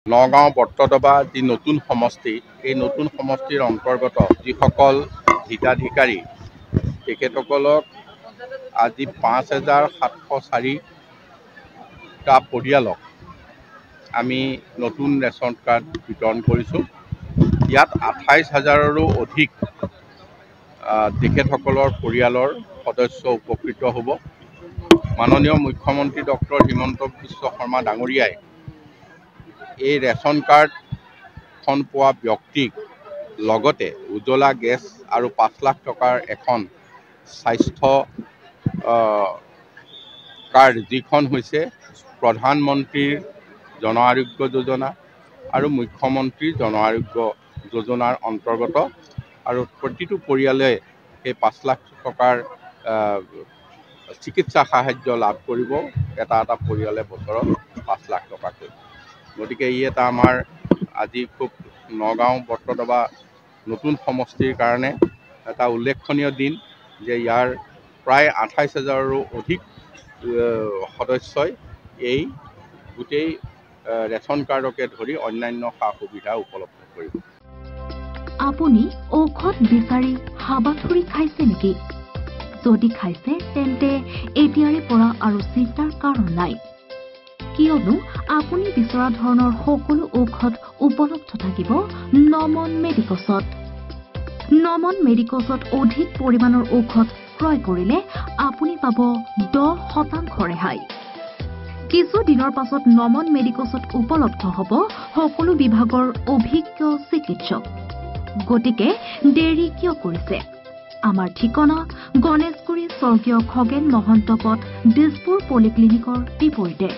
নগাঁও বট্টদবা যি নতুন সমষ্টি এই নতুন সমষ্টিৰ অন্তৰ্গত যিসকল হিতাধিকাৰী তেখেতসকলক আজি ৫,৭০৪টা পৰিয়ালক আমি নতুন ৰেচন কাৰ্ড বিতৰণ কৰিছোঁ। ইয়াত ২৮,০০০ৰো অধিক তেখেতসকলৰ পৰিয়ালৰ সদস্য উপকৃত হ'ব। মাননীয় মুখ্যমন্ত্ৰী ডক্টৰ হিমন্ত বিশ্ব শৰ্মা ডাঙৰীয়াই এই ৰেচন কাৰ্ডখন পোৱা ব্যক্তিক লগতে উজ্জ্বলা গেছ আৰু ৫ লাখ টকাৰ এখন স্বাস্থ্য কাৰ্ড যিখন হৈছে প্ৰধানমন্ত্ৰীৰ জন আৰোগ্য যোজনা আৰু মুখ্যমন্ত্ৰীৰ জন আৰোগ্য যোজনাৰ অন্তৰ্গত আৰু প্ৰতিটো পৰিয়ালে এই ৫ লাখ টকাৰ চিকিৎসা সাহায্য লাভ কৰিব। এটা পৰিয়ালে বছৰত ৫ লাখ টকাকৈ। গতিকে ই এটা আমাৰ আজি খুব নগাঁও বট্টদবা নতুন সমষ্টিৰ কাৰণে এটা উল্লেখনীয় দিন যে ইয়াৰ প্ৰায় ২৮,০০০ৰো অধিক সদস্যই এই গোটেই ৰেচন কাৰ্ডকে ধৰি অন্যান্য সা সুবিধা উপলব্ধ কৰিব। আপুনি ঔষধ বিচাৰি হাবাথুৰি খাইছে নেকি? যদি খাইছে তেন্তে এতিয়াৰে পৰা আৰু চিন্তাৰ কাৰণ নাই, কিয়নো আপুনি বিচৰা ধৰণৰ সকলো ঔষধ উপলব্ধ থাকিব নমন মেডিকছত। নমন মেডিকছত অধিক পৰিমাণৰ ঔষধ ক্ৰয় কৰিলে আপুনি পাব 10% ৰেহাই। কিছুদিনৰ পাছত নমন মেডিকছত উপলব্ধ হ'ব সকলো বিভাগৰ অভিজ্ঞ চিকিৎসক। গতিকে দেৰি কিয় কৰিছে? আমাৰ ঠিকনা গণেশগুৰি স্বৰ্গীয় খগেন মহন্ত পথ, দিছপুৰ পলিক্লিনিকৰ বিপৰীতে।